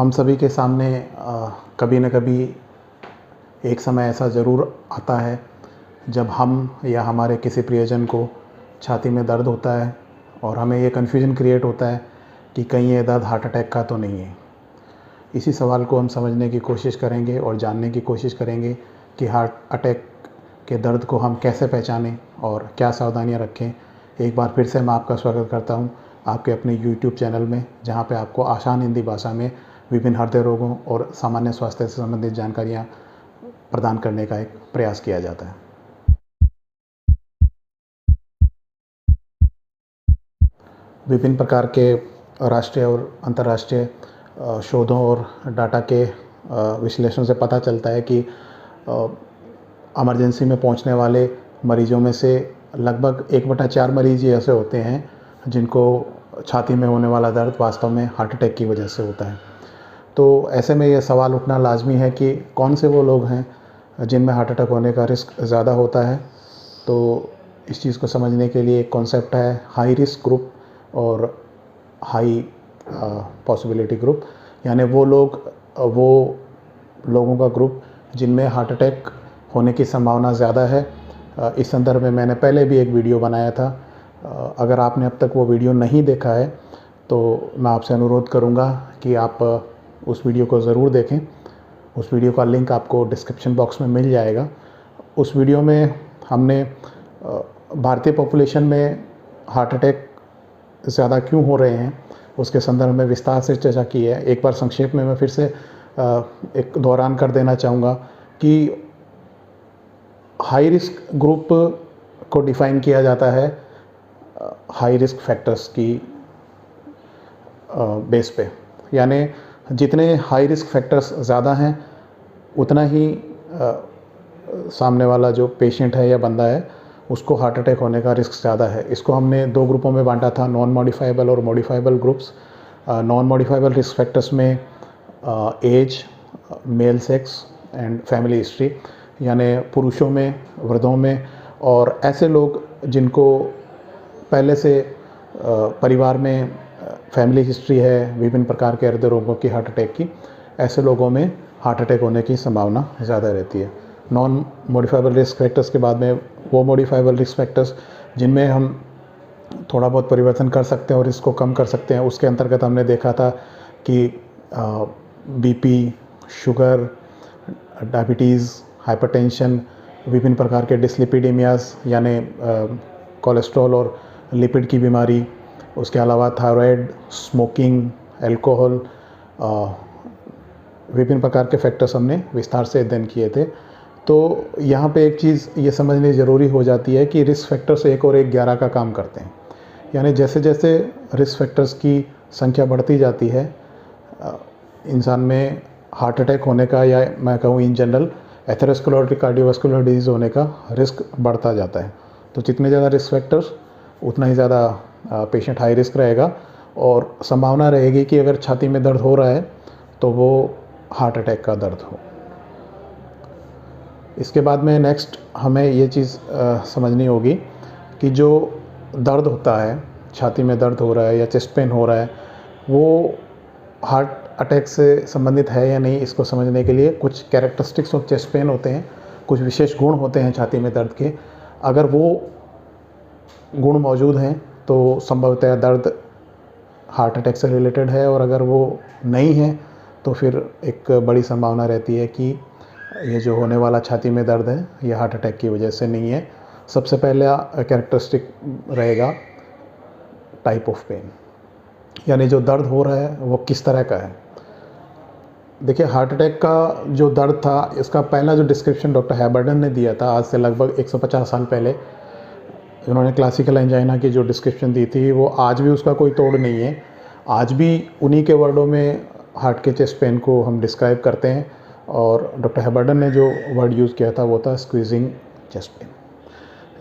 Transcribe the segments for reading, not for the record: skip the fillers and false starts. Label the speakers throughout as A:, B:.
A: हम सभी के सामने कभी न कभी एक समय ऐसा ज़रूर आता है जब हम या हमारे किसी प्रियजन को छाती में दर्द होता है और हमें ये कन्फ्यूजन क्रिएट होता है कि कहीं ये दर्द हार्ट अटैक का तो नहीं है। इसी सवाल को हम समझने की कोशिश करेंगे और जानने की कोशिश करेंगे कि हार्ट अटैक के दर्द को हम कैसे पहचानें और क्या सावधानियां रखें। एक बार फिर से मैं आपका स्वागत करता हूं आपके अपने YouTube चैनल में, जहां पे आपको आसान हिंदी भाषा में विभिन्न हृदय रोगों और सामान्य स्वास्थ्य से संबंधित जानकारियाँ प्रदान करने का एक प्रयास किया जाता है। विभिन्न प्रकार के राष्ट्रीय और अंतर्राष्ट्रीय शोधों और डाटा के विश्लेषण से पता चलता है कि इमरजेंसी में पहुंचने वाले मरीजों में से लगभग 1/4 मरीज ही ऐसे होते हैं जिनको छाती में होने वाला दर्द वास्तव में हार्ट अटैक की वजह से होता है। तो ऐसे में ये सवाल उठना लाजमी है कि कौन से वो लोग हैं जिनमें हार्ट अटैक होने का रिस्क ज़्यादा होता है। तो इस चीज़ को समझने के लिए एक कॉन्सेप्ट है हाई रिस्क ग्रुप और हाई पॉसिबिलिटी ग्रुप, यानी वो लोगों का ग्रुप जिनमें हार्ट अटैक होने की संभावना ज़्यादा है। इस संदर्भ में मैंने पहले भी एक वीडियो बनाया था। अगर आपने अब तक वो वीडियो नहीं देखा है तो मैं आपसे अनुरोध करूँगा कि आप उस वीडियो को ज़रूर देखें। उस वीडियो का लिंक आपको डिस्क्रिप्शन बॉक्स में मिल जाएगा। उस वीडियो में हमने भारतीय पॉपुलेशन में हार्ट अटैक ज़्यादा क्यों हो रहे हैं उसके संदर्भ में विस्तार से चर्चा की है। एक बार संक्षेप में मैं फिर से एक दोहरान कर देना चाहूँगा कि हाई रिस्क ग्रुप को डिफ़ाइन किया जाता है हाई रिस्क फैक्टर्स की बेस पे, यानी जितने हाई रिस्क फैक्टर्स ज़्यादा हैं उतना ही सामने वाला जो पेशेंट है या बंदा है उसको हार्ट अटैक होने का रिस्क ज़्यादा है। इसको हमने 2 ग्रुपों में बांटा था, नॉन मॉडिफाइबल और modifiable groups. Non modifiable risk factors में age, male sex and family history, यानी पुरुषों में, वृद्धों में और ऐसे लोग जिनको पहले से परिवार में फैमिली हिस्ट्री है विभिन्न प्रकार के हृदय रोगों की, हार्ट अटैक की, ऐसे लोगों में हार्ट अटैक होने की संभावना ज़्यादा रहती है। नॉन मॉडिफाइबल रिस्क फैक्टर्स के बाद में वो मॉडिफाइबल रिस्क फैक्टर्स जिनमें हम थोड़ा बहुत परिवर्तन कर सकते हैं और इसको कम कर सकते हैं। उसके अंतर्गत हमने देखा था कि बीपी, शुगर, डायबिटीज़, हाइपरटेंशन, विभिन्न प्रकार के डिसलिपिडीमियाज यानी कोलेस्ट्रॉल और लिपिड की बीमारी, उसके अलावा थायराइड, स्मोकिंग, अल्कोहल, विभिन्न प्रकार के फैक्टर्स हमने विस्तार से अध्ययन किए थे। तो यहाँ पे एक चीज़ ये समझनी ज़रूरी हो जाती है कि रिस्क फैक्टर्स 1 और 1 11 का काम करते हैं। यानी जैसे जैसे रिस्क फैक्टर्स की संख्या बढ़ती जाती है इंसान में हार्ट अटैक होने का, या मैं कहूँ in general atherosclerotic cardiovascular disease होने का रिस्क बढ़ता जाता है। तो जितने ज़्यादा रिस्क फैक्टर्स उतना ही ज़्यादा पेशेंट हाई रिस्क रहेगा और संभावना रहेगी कि अगर छाती में दर्द हो रहा है तो वो हार्ट अटैक का दर्द हो। इसके बाद में नेक्स्ट हमें ये चीज़ समझनी होगी कि जो दर्द होता है, छाती में दर्द हो रहा है या चेस्ट पेन हो रहा है, वो हार्ट अटैक से संबंधित है या नहीं, इसको समझने के लिए कुछ कैरेक्टरिस्टिक्स ऑफ चेस्ट पेन होते हैं, कुछ विशेष गुण होते हैं छाती में दर्द के। अगर वो गुण मौजूद हैं तो संभवतः दर्द हार्ट अटैक से रिलेटेड है, और अगर वो नहीं है तो फिर एक बड़ी संभावना रहती है कि ये जो होने वाला छाती में दर्द है ये हार्ट अटैक की वजह से नहीं है। सबसे पहला कैरेक्टरिस्टिक रहेगा टाइप ऑफ पेन, यानी जो दर्द हो रहा है वो किस तरह का है। देखिए, हार्ट अटैक का जो दर्द था इसका पहला जो डिस्क्रिप्शन डॉक्टर हैबर्डन ने दिया था आज से लगभग 150 साल पहले, उन्होंने क्लासिकल एंजाइना की जो डिस्क्रिप्शन दी थी वो आज भी उसका कोई तोड़ नहीं है। आज भी उन्हीं के वर्डों में हार्ट के चेस्ट पेन को हम डिस्क्राइब करते हैं, और डॉक्टर हैबर्डन ने जो वर्ड यूज़ किया था वो था स्क्वीजिंग चेस्ट पेन।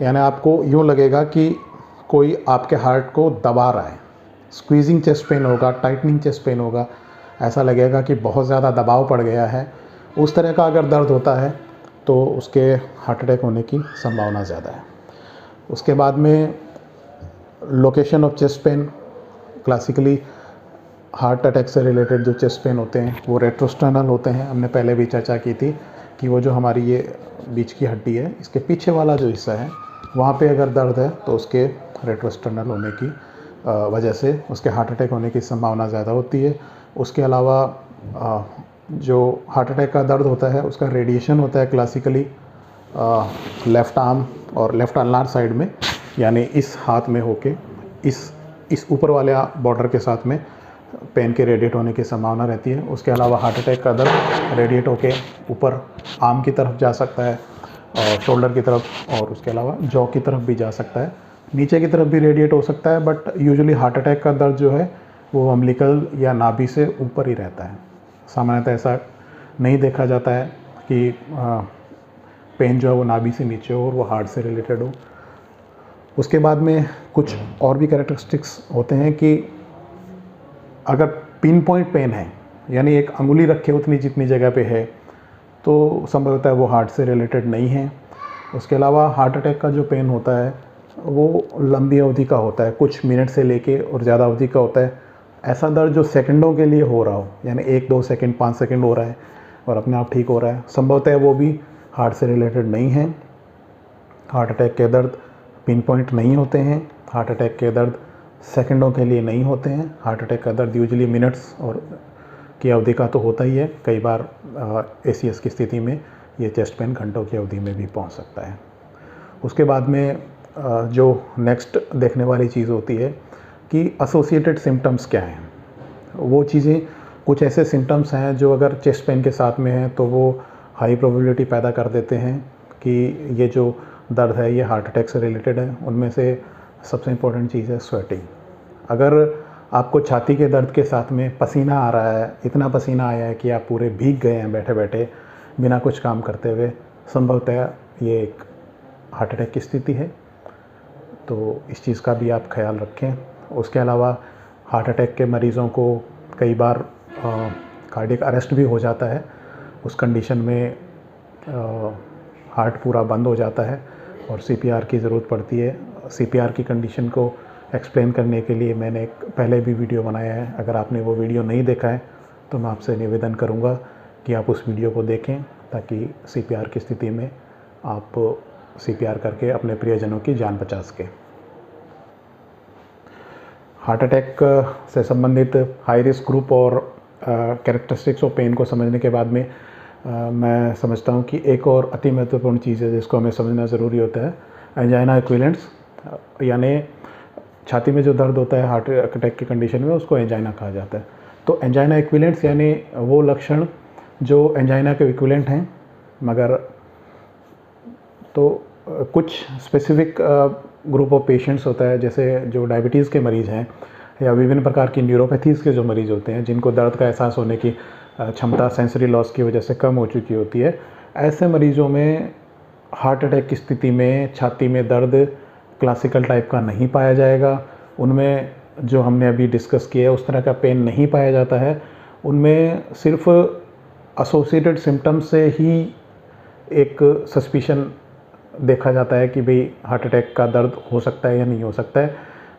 A: यानी आपको यूँ लगेगा कि कोई आपके हार्ट को दबा रहा है। स्क्वीजिंग चेस्ट पेन होगा, टाइटनिंग चेस्ट पेन होगा, ऐसा लगेगा कि बहुत ज़्यादा दबाव पड़ गया है। उस तरह का अगर दर्द होता है तो उसके हार्ट अटैक होने की संभावना ज़्यादा है। उसके बाद में location of chest pain, classically heart attack से रिलेटेड जो चेस्ट पेन होते हैं वो रेट्रोस्टर्नल होते हैं। हमने पहले भी चर्चा की थी कि वो जो हमारी ये बीच की हड्डी है, इसके पीछे वाला जो हिस्सा है वहाँ पे अगर दर्द है तो उसके रेट्रोस्टर्नल होने की वजह से उसके हार्ट अटैक होने की संभावना ज़्यादा होती है। उसके अलावा जो हार्ट अटैक का दर्द होता है उसका रेडिएशन होता है क्लासिकली लेफ़्ट आर्म और लेफ़्ट अल्नार साइड में, यानी इस हाथ में होके इस ऊपर वाले बॉर्डर के साथ में पेन के रेडिएट होने की संभावना रहती है। उसके अलावा हार्ट अटैक का दर्द रेडिएट होके ऊपर आर्म की तरफ जा सकता है और शोल्डर की तरफ, और उसके अलावा जॉ की तरफ भी जा सकता है, नीचे की तरफ भी रेडिएट हो सकता है। बट यूजुअली हार्ट अटैक का दर्द जो है वो अम्बिलिकल या नाभि से ऊपर ही रहता है। सामान्यतः ऐसा नहीं देखा जाता है कि पेन जो है वो नाभि से नीचे हो और वो हार्ट से रिलेटेड हो। उसके बाद में कुछ और भी कैरेक्टरिस्टिक्स होते हैं कि अगर पिन पॉइंट पेन है, यानी एक अंगुली रखे उतनी जितनी जगह पे है, तो संभवतः वो हार्ट से रिलेटेड नहीं है। उसके अलावा हार्ट अटैक का जो पेन होता है वो लंबी अवधि का होता है, कुछ मिनट से लेके और ज़्यादा अवधि का होता है। ऐसा दर्द जो सेकंडों के लिए हो रहा हो, यानी 1-2 सेकंड 5 सेकंड हो रहा है और अपने आप ठीक हो रहा है, संभवतः वो भी हार्ट से रिलेटेड नहीं है। हार्ट अटैक के दर्द पिन पॉइंट नहीं होते हैं। हार्ट अटैक के दर्द सेकंडों के लिए नहीं होते हैं। हार्ट अटैक का दर्द यूजुअली मिनट्स और की अवधि का तो होता ही है। कई बार ACS की स्थिति में ये चेस्ट पेन घंटों की अवधि में भी पहुंच सकता है। उसके बाद में जो नेक्स्ट देखने वाली चीज़ होती है कि एसोसिएटेड सिम्टम्स क्या हैं। वो चीज़ें, कुछ ऐसे सिम्टम्स हैं जो अगर चेस्ट पेन के साथ में हैं तो वो हाई प्रोबेबिलिटी पैदा कर देते हैं कि ये जो दर्द है ये हार्ट अटैक से रिलेटेड है। उनमें से सबसे इम्पोर्टेंट चीज़ है स्वेटिंग। अगर आपको छाती के दर्द के साथ में पसीना आ रहा है, इतना पसीना आया है कि आप पूरे भीग गए हैं बैठे बैठे बिना कुछ काम करते हुए, संभवतः ये एक हार्ट अटैक की स्थिति है। तो इस चीज़ का भी आप ख्याल रखें। उसके अलावा हार्ट अटैक के मरीज़ों को कई बार कार्डियक अरेस्ट भी हो जाता है। उस कंडीशन में हार्ट पूरा बंद हो जाता है और CPR की ज़रूरत पड़ती है। CPR की कंडीशन को एक्सप्लेन करने के लिए मैंने एक पहले भी वीडियो बनाया है। अगर आपने वो वीडियो नहीं देखा है तो मैं आपसे निवेदन करूंगा कि आप उस वीडियो को देखें, ताकि CPR की स्थिति में आप CPR करके अपने प्रियजनों की जान बचा सकें। हार्ट अटैक से संबंधित हाई रिस्क ग्रुप और कैरेक्टरिस्टिक्स ऑफ पेन को समझने के बाद में मैं समझता हूँ कि एक और अति महत्वपूर्ण चीज़ है जिसको हमें समझना ज़रूरी होता है, एंजाइना इक्विवेलेंट्स। यानी छाती में जो दर्द होता है हार्ट अटैक की कंडीशन में, उसको एंजाइना कहा जाता है। तो एंजाइना इक्विवेलेंट्स यानी वो लक्षण जो एंजाइना के इक्विवेलेंट हैं, मगर तो कुछ स्पेसिफिक ग्रुप ऑफ पेशेंट्स होता है, जैसे जो डायबिटीज़ के मरीज़ हैं या विभिन्न प्रकार की न्यूरोपैथीज़ के जो मरीज़ होते हैं, जिनको दर्द का एहसास होने की क्षमता सेंसरी लॉस की वजह से कम हो चुकी होती है। ऐसे मरीज़ों में हार्ट अटैक की स्थिति में छाती में दर्द क्लासिकल टाइप का नहीं पाया जाएगा। उनमें जो हमने अभी डिस्कस किया है उस तरह का पेन नहीं पाया जाता है। उनमें सिर्फ एसोसिएटेड सिम्टम्स से ही एक सस्पिशन देखा जाता है कि भाई हार्ट अटैक का दर्द हो सकता है या नहीं हो सकता है।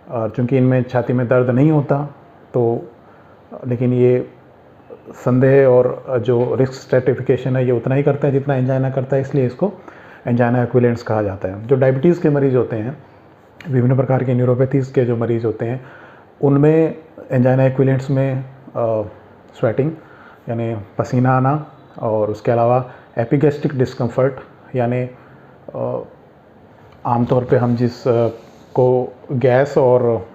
A: और चूँकि इनमें छाती में दर्द नहीं होता तो, लेकिन ये संदेह और जो रिस्क स्ट्रेटिफिकेशन है ये उतना ही करता है जितना एंजाइना करता है, इसलिए इसको एंजाइना इक्विवेलेंट्स कहा जाता है। जो डायबिटीज़ के मरीज़ होते हैं, विभिन्न प्रकार के न्यूरोपैथीज़ के जो मरीज़ होते हैं, उनमें एंजाइना इक्विवेलेंट्स में स्वेटिंग यानी पसीना आना, और उसके अलावा एपिगैस्ट्रिक डिस्कम्फर्ट यानी आमतौर पे हम जिस को गैस और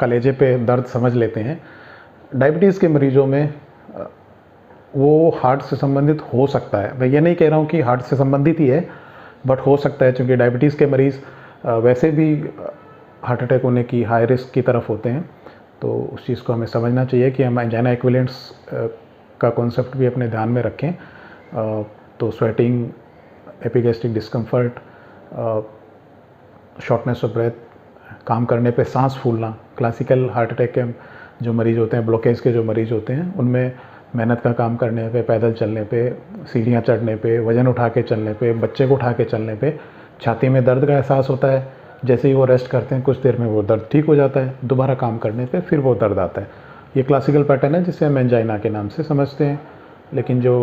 A: कलेजे पे दर्द समझ लेते हैं, डायबिटीज़ के मरीज़ों में वो हार्ट से संबंधित हो सकता है। मैं ये नहीं कह रहा हूँ कि हार्ट से संबंधित ही है, बट हो सकता है, क्योंकि डायबिटीज़ के मरीज़ वैसे भी हार्ट अटैक होने की हाई रिस्क की तरफ होते हैं। तो उस चीज़ को हमें समझना चाहिए कि हम एंजाइना इक्विवेलेंट्स का कॉन्सेप्ट भी अपने ध्यान में रखें। तो sweating, epigastric discomfort, shortness of breath, काम करने पे सांस फूलना, क्लासिकल हार्ट अटैक के जो मरीज़ होते हैं, ब्लॉकेज के जो मरीज़ होते हैं, उनमें मेहनत का काम करने पे, पैदल चलने पे, सीढ़ियाँ चढ़ने पे, वज़न उठा के चलने पे, बच्चे को उठा के चलने पे छाती में दर्द का एहसास होता है। जैसे ही वो रेस्ट करते हैं कुछ देर में वो दर्द ठीक हो जाता है, दोबारा काम करने पे फिर वो दर्द आता है। ये क्लासिकल पैटर्न है जिसे हम एंजाइना के नाम से समझते हैं। लेकिन जो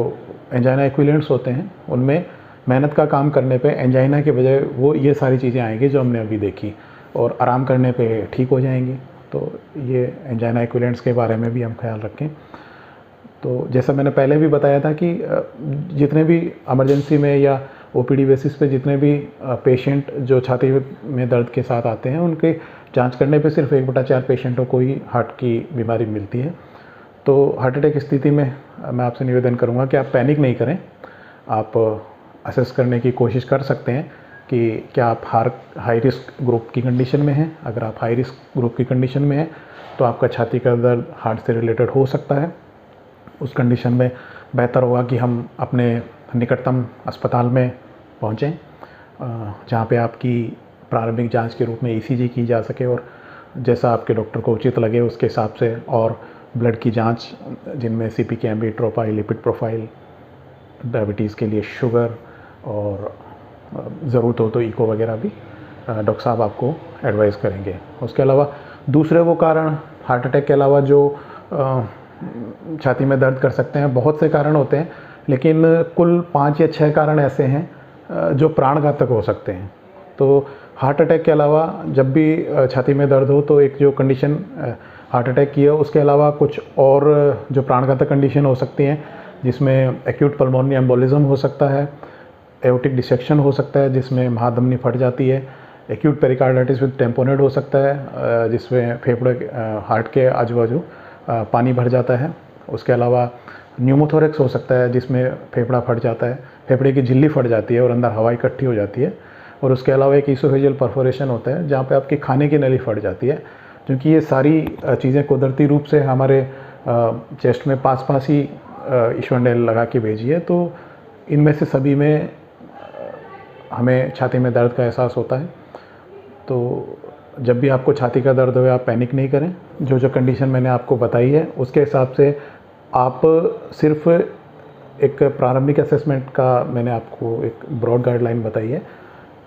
A: एंजाइना इक्विवेलेंट्स होते हैं उनमें मेहनत का काम करने पे एंजाइना के बजाय वो ये सारी चीज़ें आएंगी जो हमने अभी देखी, और आराम करने पे ठीक हो जाएंगी। तो ये एंजाइना इक्विवेलेंट्स के बारे में भी हम ख्याल रखें। तो जैसा मैंने पहले भी बताया था कि जितने भी इमरजेंसी में या ओपीडी बेसिस पे जितने भी पेशेंट जो छाती में दर्द के साथ आते हैं, उनके जांच करने पे सिर्फ 1/4 पेशेंटों को ही हार्ट की बीमारी मिलती है। तो हार्ट अटैक स्थिति में मैं आपसे निवेदन करूंगा कि आप पैनिक नहीं करें। आप असेस करने की कोशिश कर सकते हैं कि क्या आप हाई रिस्क ग्रुप की कंडीशन में हैं। अगर आप हाई रिस्क ग्रुप की कंडीशन में हैं तो आपका छाती का दर्द हार्ट से रिलेटेड हो सकता है। उस कंडीशन में बेहतर होगा कि हम अपने निकटतम अस्पताल में पहुँचें, जहाँ पे आपकी प्रारंभिक जांच के रूप में ईसीजी की जा सके, और जैसा आपके डॉक्टर को उचित लगे उसके हिसाब से और ब्लड की जांच जिनमें CPK-MB, ट्रोपाइल, लिपिड प्रोफाइल, डायबिटीज़ के लिए शुगर, और ज़रूरत हो तो इको वगैरह भी डॉक्टर साहब आपको एडवाइस करेंगे। उसके अलावा दूसरे वो कारण हार्ट अटैक के अलावा जो छाती में दर्द कर सकते हैं, बहुत से कारण होते हैं, लेकिन कुल 5 या 6 कारण ऐसे हैं जो प्राणघातक हो सकते हैं। तो हार्ट अटैक के अलावा जब भी छाती में दर्द हो तो एक जो कंडीशन हार्ट अटैक की है, उसके अलावा कुछ और जो प्राणघातक कंडीशन हो सकती हैं, जिसमें एक्यूट पल्मोनरी एम्बोलिज्म हो सकता है, एओर्टिक डिसेक्शन हो सकता है जिसमें महाधमनी फट जाती है, एक्यूट पेरिकार्डाइटिस विद टेम्पोनेट हो सकता है जिसमें फेफड़े हार्ट के आजू बाजू पानी भर जाता है। उसके अलावा न्यूमोथोरेक्स हो सकता है जिसमें फेफड़ा फट जाता है, फेफड़े की झिल्ली फट जाती है और अंदर हवा इकट्ठी हो जाती है। और उसके अलावा एक ईसोफेजियल परफोरेशन होता है जहाँ पे आपकी खाने की नली फट जाती है। क्योंकि ये सारी चीज़ें कुदरती रूप से हमारे चेस्ट में पास ही ईश्वर ने लगा के भेजी है, तो इनमें से सभी में हमें छाती में दर्द का एहसास होता है। तो जब भी आपको छाती का दर्द हो आप पैनिक नहीं करें। जो जो कंडीशन मैंने आपको बताई है उसके हिसाब से आप सिर्फ एक प्रारंभिक असेसमेंट का मैंने आपको एक ब्रॉड गाइडलाइन बताई है।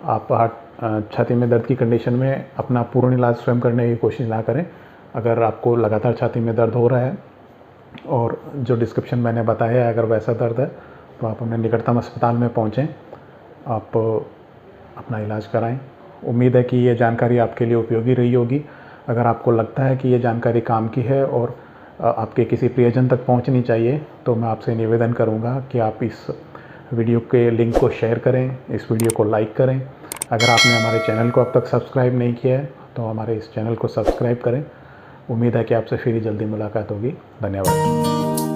A: आप छाती में दर्द की कंडीशन में अपना पूर्ण इलाज स्वयं करने की कोशिश ना करें। अगर आपको लगातार छाती में दर्द हो रहा है और जो डिस्क्रिप्शन मैंने बताया है अगर वैसा दर्द है तो आप अपने निकटतम अस्पताल में पहुँचें, आप अपना इलाज कराएं। उम्मीद है कि ये जानकारी आपके लिए उपयोगी रही होगी। अगर आपको लगता है कि ये जानकारी काम की है और आपके किसी प्रियजन तक पहुंचनी चाहिए तो मैं आपसे निवेदन करूंगा कि आप इस वीडियो के लिंक को शेयर करें, इस वीडियो को लाइक करें। अगर आपने हमारे चैनल को अब तक सब्सक्राइब नहीं किया है तो हमारे इस चैनल को सब्सक्राइब करें। उम्मीद है कि आपसे फिर जल्दी मुलाकात होगी। धन्यवाद।